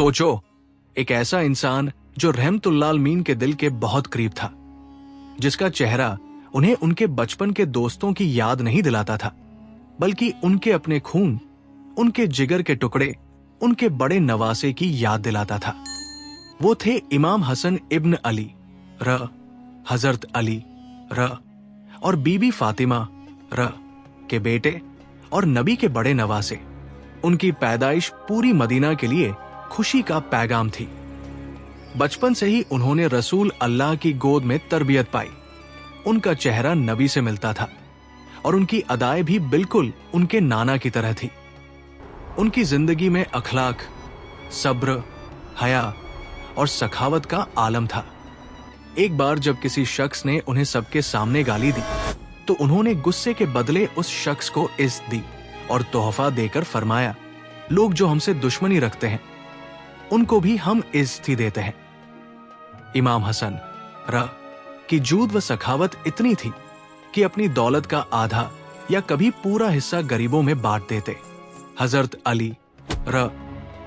सोचो, एक ऐसा इंसान जो रहमतुल्लाह मीन के दिल के बहुत करीब था, जिसका चेहरा उन्हें उनके बचपन के दोस्तों की याद नहीं दिलाता था, बल्कि उनके अपने खून, उनके जिगर के टुकड़े, उनके बड़े नवासे की याद दिलाता था। वो थे इमाम हसन इब्न अली र, हजरत अली र और बीबी फातिमा र के बेटे और नबी के बड़े नवासे। उनकी पैदाइश पूरी मदीना के लिए खुशी का पैगाम थी। बचपन से ही उन्होंने रसूल अल्लाह की गोद में तरबियत पाई। उनका चेहरा नबी से मिलता था और उनकी अदाएं भी बिल्कुल उनके नाना की तरह थी। उनकी जिंदगी में अखलाक, सब्र, हया और सखावत का आलम था। एक बार जब किसी शख्स ने उन्हें सबके सामने गाली दी, तो उन्होंने गुस्से के बदले उस शख्स को इज्जत दी और तोहफा देकर फरमाया, लोग जो हमसे दुश्मनी रखते हैं उनको भी हम इज्जत ही देते हैं। इमाम हसन र की जूद व सखावत इतनी थी कि अपनी दौलत का आधा या कभी पूरा हिस्सा गरीबों में बांट देते। हजरत अली र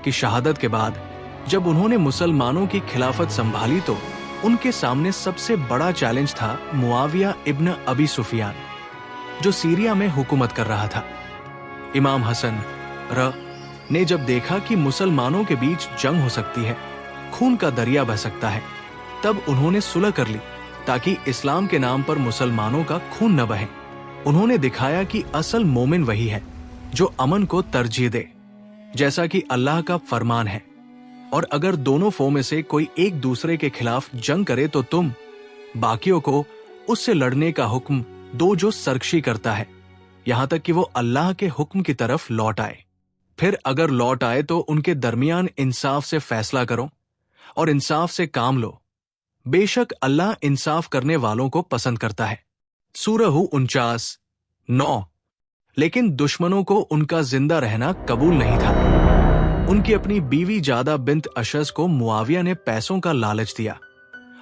की शहादत के बाद जब उन्होंने मुसलमानों की खिलाफत संभाली, तो उनके सामने सबसे बड़ा चैलेंज था मुआविया इब्न अबी सुफियान, जो सीरिया में हुकूमत कर रहा था। इमाम हसन र ने जब देखा कि मुसलमानों के बीच जंग हो सकती है, खून का दरिया बह सकता है, तब उन्होंने सुलह कर ली ताकि इस्लाम के नाम पर मुसलमानों का खून न बहे। उन्होंने दिखाया कि असल मोमिन वही है जो अमन को तरजीह दे, जैसा कि अल्लाह का फरमान है, और अगर दोनों फौ में से कोई एक दूसरे के खिलाफ जंग करे तो तुम बाकियों को उससे लड़ने का हुक्म दो जो सरकशी करता है, यहां तक कि वो अल्लाह के हुक्म की तरफ लौट आए। फिर अगर लौट आए तो उनके दरमियान इंसाफ से फैसला करो और इंसाफ से काम लो। बेशक अल्लाह इंसाफ करने वालों को पसंद करता है। सूरह 49:9। लेकिन दुश्मनों को उनका जिंदा रहना कबूल नहीं था। उनकी अपनी बीवी जादा बिन्त अशज को मुआविया ने पैसों का लालच दिया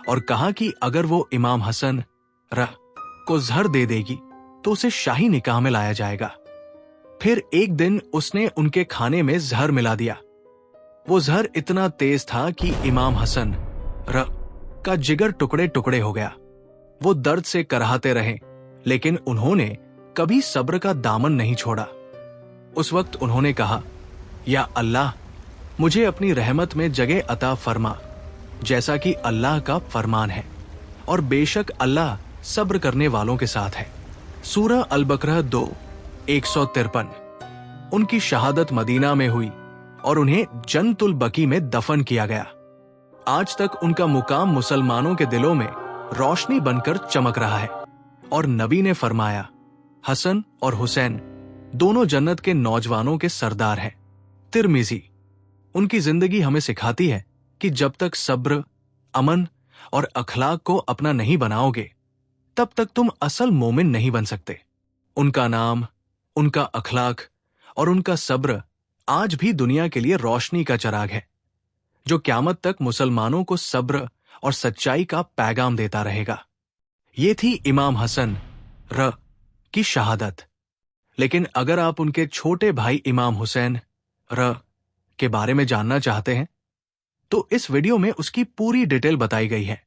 और कहा कि अगर वो इमाम हसन र को जहर दे देगी तो उसे शाही निकाह में लाया जाएगा। फिर एक दिन उसने उनके खाने में जहर मिला दिया। वो जहर इतना तेज था कि इमाम हसन र का जिगर टुकड़े टुकड़े हो गया। वो दर्द से कराहते रहे, लेकिन उन्होंने कभी सब्र का दामन नहीं छोड़ा। उस वक्त उन्होंने कहा, या अल्लाह, मुझे अपनी रहमत में जगह अता फरमा, जैसा कि अल्लाह का फरमान है, और बेशक अल्लाह सब्र करने वालों के साथ है। सूरह अल-बकरह 2:153। उनकी शहादत मदीना में हुई और उन्हें जन्नतुल बकी में दफन किया गया। आज तक उनका मुकाम मुसलमानों के दिलों में रोशनी बनकर चमक रहा है। और नबी ने फरमाया, हसन और हुसैन दोनों जन्नत के नौजवानों के सरदार हैं। तिरमिजी। उनकी जिंदगी हमें सिखाती है कि जब तक सब्र, अमन और अखलाक को अपना नहीं बनाओगे, तब तक तुम असल मोमिन नहीं बन सकते। उनका नाम, उनका अखलाक और उनका सब्र आज भी दुनिया के लिए रोशनी का चिराग है, जो क़यामत तक मुसलमानों को सब्र और सच्चाई का पैगाम देता रहेगा। ये थी इमाम हसन र की शहादत। लेकिन अगर आप उनके छोटे भाई इमाम हुसैन र के बारे में जानना चाहते हैं, तो इस वीडियो में उसकी पूरी डिटेल बताई गई है।